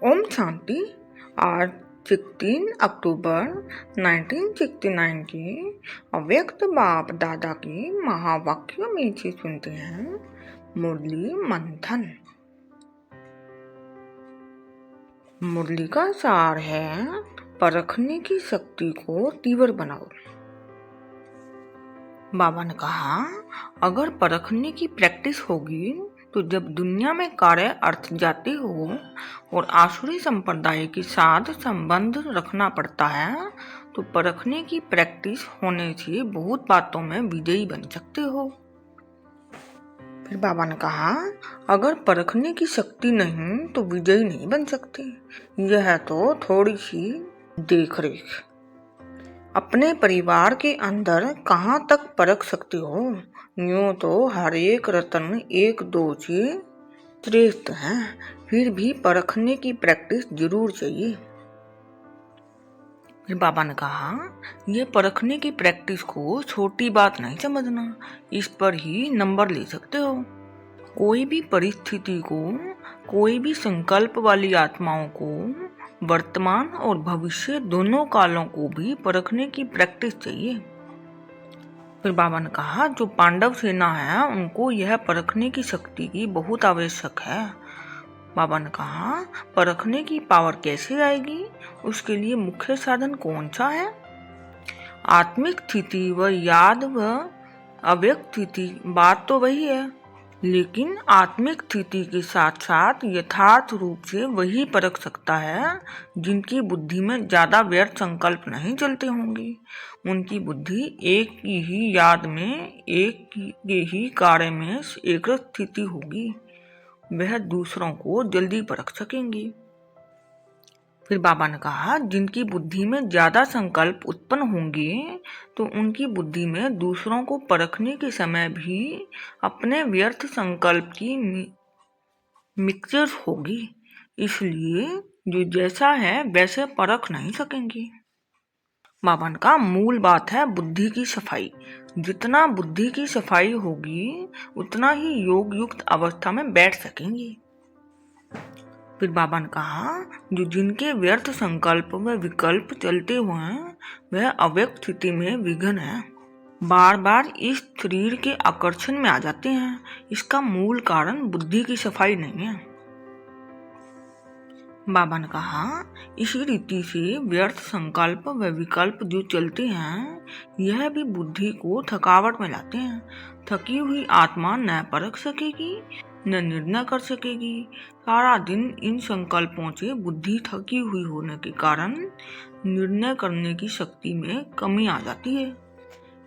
ओम शांति। आज 16 अक्टूबर 1969 की अव्यक्त बाप दादा की महावाक्यों में से सुनते हैं मुरली मंथन। मुरली का सार है, परखने की शक्ति को तीव्र बनाओ। बाबा ने कहा, अगर परखने की प्रैक्टिस होगी तो जब दुनिया में कार्य अर्थ जाती हो और आसुरी संप्रदाय के साथ संबंध रखना पड़ता है तो परखने की प्रैक्टिस होने से बहुत बातों में विजयी बन सकते हो। फिर बाबा ने कहा, अगर परखने की शक्ति नहीं तो विजयी नहीं बन सकते। यह तो थोड़ी सी देख रेख। अपने परिवार के अंदर कहाँ तक परख सकते हो? यूं तो हर एक रत्न एक दो से श्रेष्ठ है, फिर भी परखने की प्रैक्टिस जरूर चाहिए। फिर बाबा ने कहा, यह परखने की प्रैक्टिस को छोटी बात नहीं समझना, इस पर ही नंबर ले सकते हो। कोई भी परिस्थिति को, कोई भी संकल्प वाली आत्माओं को, वर्तमान और भविष्य दोनों कालों को भी परखने की प्रैक्टिस चाहिए। फिर बाबा ने कहा, जो पांडव सेना है उनको यह परखने की शक्ति की बहुत आवश्यक है। बाबा ने कहा, परखने की पावर कैसे आएगी? उसके लिए मुख्य साधन कौन सा है? आत्मिक स्थिति व याद व अव्यक्त स्थिति, बात तो वही है, लेकिन आत्मिक स्थिति के साथ साथ यथार्थ रूप से वही परख सकता है जिनकी बुद्धि में ज्यादा व्यर्थ संकल्प नहीं चलते होंगे। उनकी बुद्धि एक की ही याद में, एक के ही कार्य में एक स्थिति होगी। वह दूसरों को जल्दी परख सकेंगे। फिर बाबा ने कहा, जिनकी बुद्धि में ज्यादा संकल्प उत्पन्न होंगे तो उनकी बुद्धि में दूसरों को परखने के समय भी अपने व्यर्थ संकल्प की मिक्सचर होगी, इसलिए जो जैसा है वैसे परख नहीं सकेंगे। बाबा ने कहा, मूल बात है बुद्धि की सफाई। जितना बुद्धि की सफाई होगी उतना ही योग युक्त अवस्था में बैठ सकेंगे। फिर बाबा ने कहा, जो जिनके व्यर्थ संकल्प व विकल्प चलते हुए हैं वह अव्यक्त स्थिति में विघ्न है, बार बार इस शरीर के आकर्षण में आ जाते हैं। इसका मूल कारण बुद्धि की सफाई नहीं है। बाबा ने कहा, इसी रीति से व्यर्थ संकल्प व विकल्प जो चलते हैं यह भी बुद्धि को थकावट में लाते हैं। थकी हुई आत्मा न परख सकेगी न निर्णय कर सकेगी। सारा दिन इन संकल्पों से बुद्धि थकी हुई होने के कारण निर्णय करने की शक्ति में कमी आ जाती है,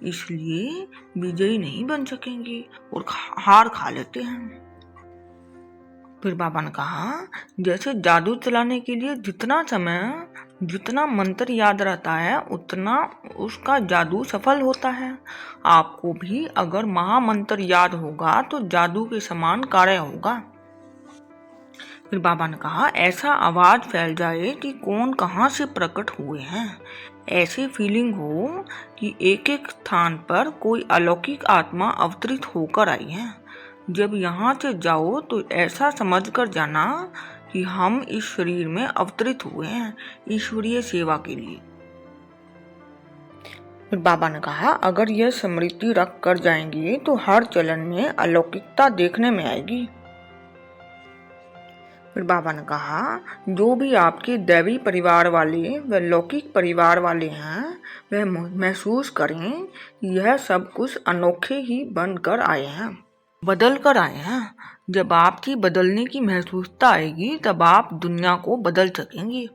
इसलिए विजयी नहीं बन सकेंगे और हार खा लेते हैं। फिर बाबा ने कहा, जैसे जादू चलाने के लिए जितना समय, जितना मंत्र याद रहता है उतना उसका जादू सफल होता है। आपको भी अगर महामंत्र याद होगा तो जादू के समान कार्य होगा। फिर बाबा ने कहा, ऐसा आवाज फैल जाए कि कौन कहाँ से प्रकट हुए हैं, ऐसी फीलिंग हो कि एक एक स्थान पर कोई अलौकिक आत्मा अवतरित होकर आई है। जब यहाँ से जाओ तो ऐसा समझकर जाना कि हम इस शरीर में अवतरित हुए हैं ईश्वरीय सेवा के लिए। फिर बाबा ने कहा, अगर यह स्मृति रख कर जाएंगे तो हर चलन में अलौकिकता देखने में आएगी। फिर बाबा ने कहा, जो भी आपके दैवी परिवार वाले व लौकिक परिवार वाले हैं वह महसूस करें यह सब कुछ अनोखे ही बनकर आए हैं, बदल कर आए हैं। जब आपकी बदलने की महसूसता आएगी तब आप दुनिया को बदल सकेंगे।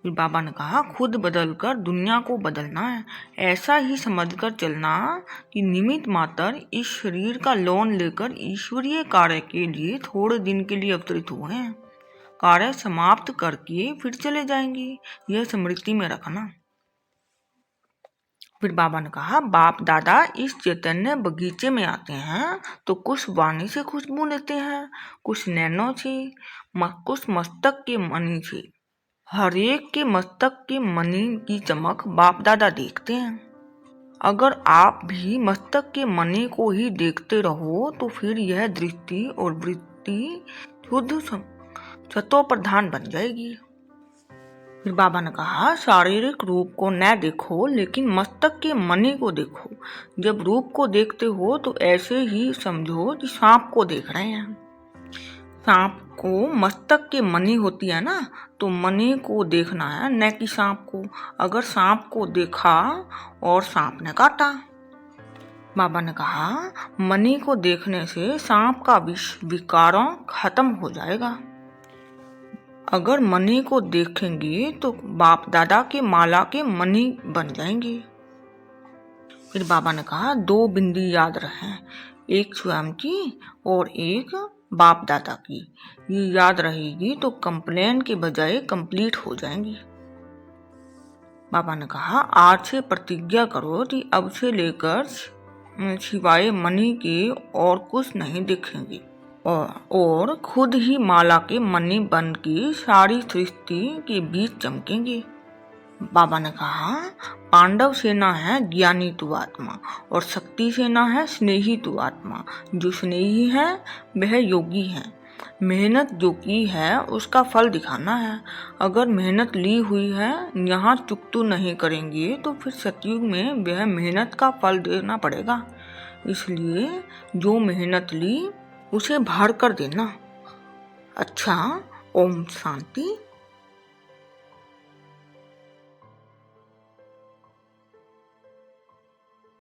फिर बाबा ने कहा, खुद बदलकर दुनिया को बदलना है। ऐसा ही समझकर चलना कि निमित्त मात्र इस शरीर का लोन लेकर ईश्वरीय कार्य के लिए थोड़े दिन के लिए अवतरित हुए हैं। कार्य समाप्त करके फिर चले जाएंगे, यह स्मृति में रखना। फिर बाबा ने कहा, बाप दादा इस चैतन्य बगीचे में आते हैं तो कुछ वाणी से खुशबू लेते हैं, कुछ नैनों से, कुछ मस्तक के मणि से। हर एक के मस्तक के मणि की चमक बाप दादा देखते हैं। अगर आप भी मस्तक के मणि को ही देखते रहो तो फिर यह दृष्टि और वृत्ति सतो प्रधान बन जाएगी। फिर बाबा ने कहा, शारीरिक रूप को न देखो लेकिन मस्तक के मणि को देखो। जब रूप को देखते हो तो ऐसे ही समझो कि सांप को देख रहे हैं। सांप को मस्तक के मणि होती है ना, तो मणि को देखना है न कि सांप को। अगर सांप को देखा और सांप ने काटा। बाबा ने कहा, मणि को देखने से सांप का विकारों खत्म हो जाएगा। अगर मणि को देखेंगे तो बाप दादा के माला के मणि बन जाएंगे। फिर बाबा ने कहा, 2 बिंदी याद रखें, एक स्वयं की और एक बाप दादा की। ये याद रहेगी तो कंप्लेन के बजाय कंप्लीट हो जाएंगी। बाबा ने कहा, आज से प्रतिज्ञा करो कि अब से लेकर सिवाय मणि के और कुछ नहीं देखेंगे और खुद ही माला के मणि बन के सारी सृष्टि के बीच चमकेंगे। बाबा ने कहा, पांडव सेना है ज्ञानी तू आत्मा और शक्ति सेना है स्नेही तू आत्मा। जो स्नेही है वह योगी है। मेहनत जो की है उसका फल दिखाना है। अगर मेहनत ली हुई है यहाँ चुकतू नहीं करेंगे तो फिर सतयुग में वह मेहनत का फल देना पड़ेगा। इसलिए जो मेहनत ली उसे भर कर देना। अच्छा, ओम शांति।